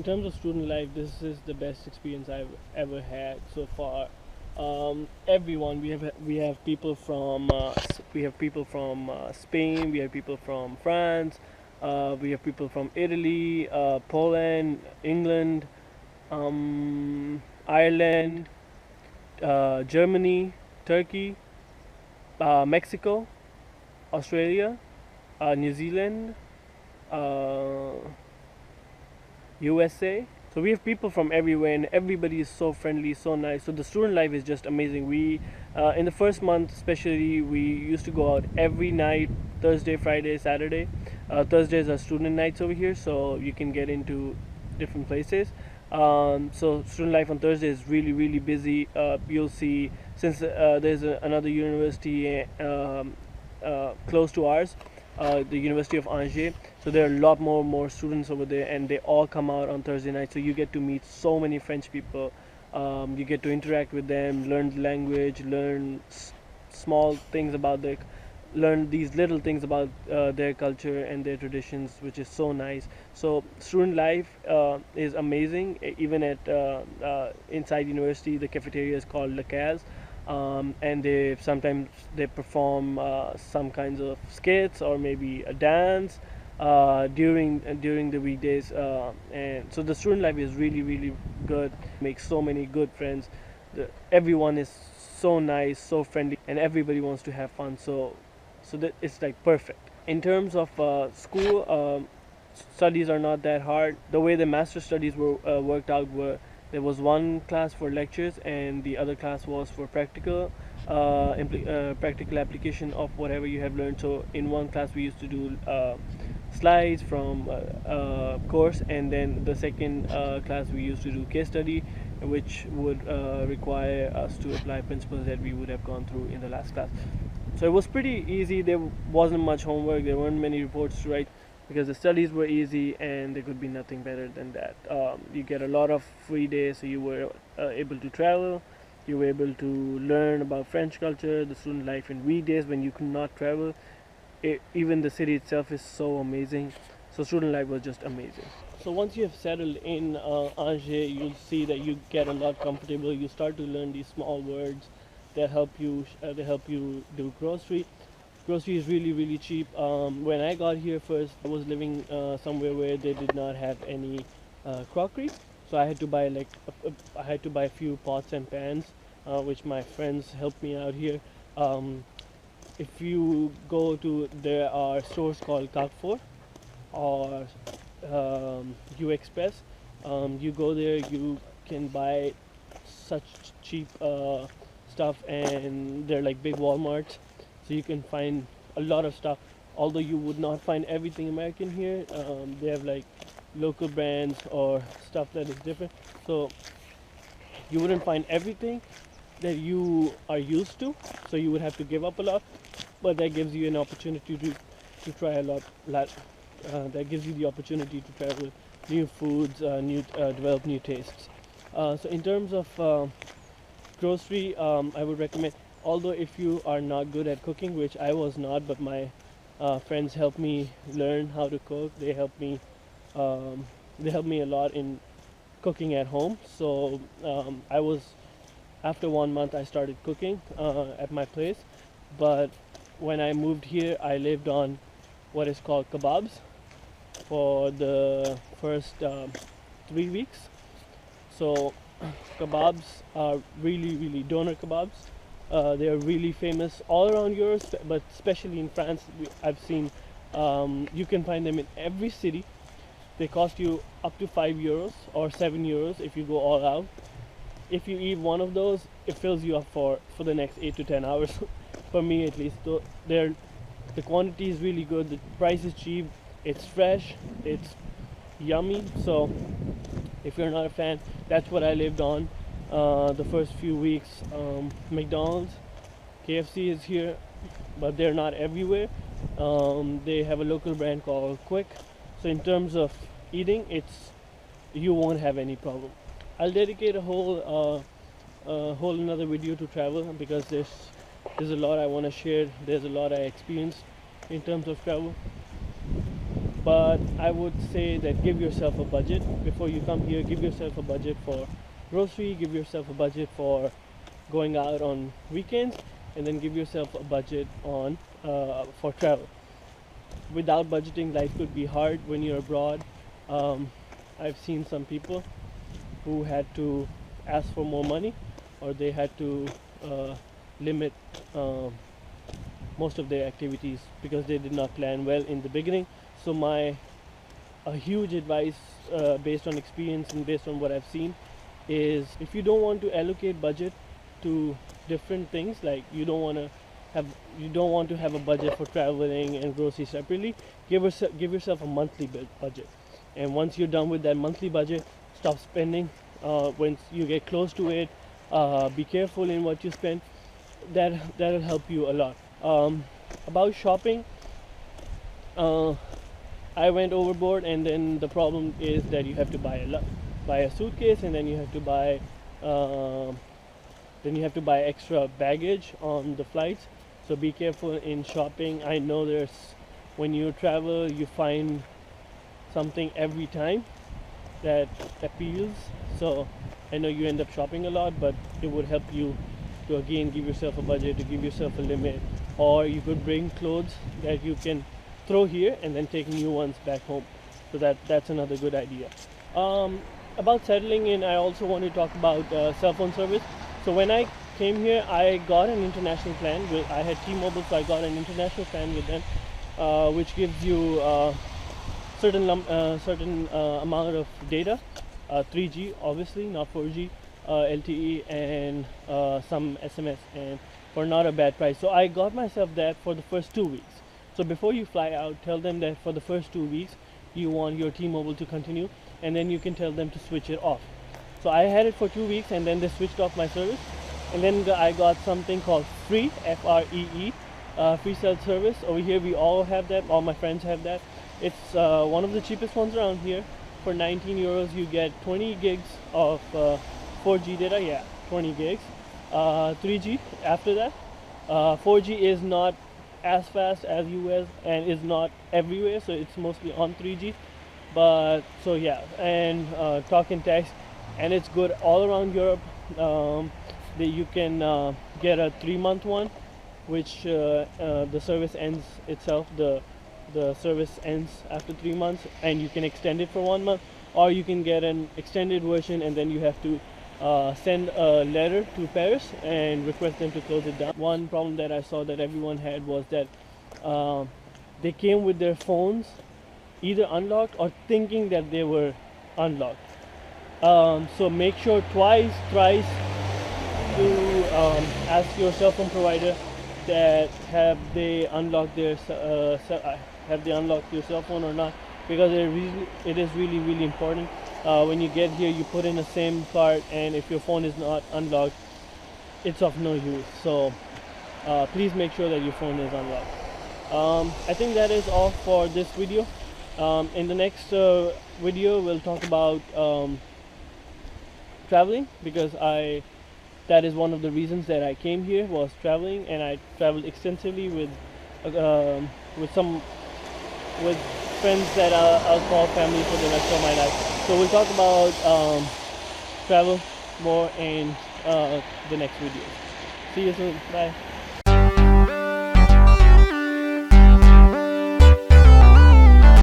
terms of student life, this is the best experience I've ever had so far. Everyone, we have people from Spain, we have people from France, we have people from Italy, Poland, England, Ireland, Germany, Turkey, Mexico, Australia, New Zealand, uh, USA. So we have people from everywhere, and everybody is so friendly, so nice. So the student life is just amazing. We, in the first month especially, we used to go out every night, Thursday, Friday, Saturday. Thursdays are student nights over here, so you can get into different places. So student life on Thursday is really, really busy. You'll see, since there's another university close to ours, the University of Angers. So there are a lot more students over there, and they all come out on Thursday night. So you get to meet so many French people. You get to interact with them, learn the language, learn small things about learn these little things about their culture and their traditions, which is so nice. So student life is amazing. Even at inside university, the cafeteria is called Le Caz, and they sometimes they perform some kinds of skits or maybe a dance during the weekdays, and so the student life is really, really good. Make so many good friends. Everyone is so nice, so friendly, and everybody wants to have fun. So that it's like perfect. In terms of school, studies are not that hard. The way the master studies were worked out were, there was one class for lectures and the other class was for practical application of whatever you have learned. So in one class we used to do slides from course, and then the second class we used to do case study, which would require us to apply principles that we would have gone through in the last class. So it was pretty easy. There wasn't much homework, there weren't many reports to write, because the studies were easy and there could be nothing better than that. You get a lot of free days, so you were able to travel, you were able to learn about French culture, the student life in weekdays when you could not travel. Even the city itself is so amazing. So student life was just amazing. So once you have settled in Angers, you'll see that you get a lot comfortable. You start to learn these small words that help you. They help you do grocery. Grocery is really, really cheap. When I got here first, I was living somewhere where they did not have any crockery, so I had to buy I had to buy a few pots and pans, which my friends helped me out here. If you go to, there are stores called Carrefour or U Express. You go there, you can buy such cheap stuff, and they're like big Walmarts, so you can find a lot of stuff. Although you would not find everything American here, they have like local brands or stuff that is different, so you wouldn't find everything that you are used to, so you would have to give up a lot, but that gives you an opportunity to try a lot. That gives you the opportunity to try with new foods, develop new tastes. So in terms of grocery, I would recommend, although if you are not good at cooking, which I was not, but my friends helped me learn how to cook. They helped me a lot in cooking at home. So I was, after 1 month I started cooking at my place, but when I moved here I lived on what is called kebabs for the first 3 weeks. So kebabs are really doner kebabs. They are really famous all around Europe, but especially in France. I've seen, you can find them in every city. They cost you up to €5 or €7 if you go all out. If you eat one of those, it fills you up for the next 8 to 10 hours. For me at least. So the quantity is really good, the price is cheap, it's fresh, it's yummy. So if you're not a fan, that's what I lived on the first few weeks. McDonald's, KFC is here, but they're not everywhere. They have a local brand called Quick. So in terms of eating, you won't have any problem. I'll dedicate a whole another video to travel, because there's a lot I want to share. There's a lot I experienced in terms of travel. but I would say that give yourself a budget before you come here. Give yourself a budget for grocery, give yourself a budget for going out on weekends, and then give yourself a budget on for travel. Without budgeting, life could be hard when you're abroad. I've seen some people who had to ask for more money, or they had to limit most of their activities because they did not plan well in the beginning. So my a huge advice based on experience and based on what I've seen is, if you don't want to allocate budget to different things, like you don't want to have a budget for traveling and groceries separately, give yourself a monthly budget. And once you're done with that monthly budget, stop spending. Once you get close to it, be careful in what you spend. That'll help you a lot. About shopping, I went overboard, and then the problem is that you have to buy a suitcase, and then you have to buy extra baggage on the flights. So be careful in shopping. I know when you travel, you find something every time that appeals. So I know you end up shopping a lot, but it would help you to again give yourself a budget, to give yourself a limit. Or you could bring clothes that you can throw here and then take new ones back home. So that's another good idea. About settling in, I also want to talk about cell phone service. So when I came here, I got an international plan. I had T-Mobile, so I got an international plan with them, which gives you certain amount of data, 3G obviously, not 4G, LTE, and some SMS, and for not a bad price. So I got myself that for the first 2 weeks. So before you fly out, tell them that for the first 2 weeks you want your T-Mobile to continue, and then you can tell them to switch it off. So I had it for 2 weeks, and then they switched off my service, and then I got something called free, FREE, free cell service. Over here we all have that, all my friends have that. It's one of the cheapest ones around here. For 19 euros you get 20 gigs of 4G data, 20 gigs, 3G after that. 4G is not as fast as US and is not everywhere, so it's mostly on 3G. But so yeah, and talk and text, and it's good all around Europe. You can get a 3-month one, which the service ends itself. The service ends after 3 months, and you can extend it for 1 month, or you can get an extended version, and then you have to send a letter to Paris and request them to close it down. One problem that I saw that everyone had was that they came with their phones either unlocked or thinking that they were unlocked. So make sure thrice to ask your cell phone provider that have they unlocked your cell phone or not, because it is really important. When you get here, you put in a SIM card, and if your phone is not unlocked, it's of no use. So please make sure that your phone is unlocked. I think that is all for this video. In the next video we'll talk about traveling, because that is one of the reasons that I came here, was traveling, and I traveled extensively with friends that I'll call family for the rest of my life. So we'll talk about travel more in the next video. See you soon. Bye.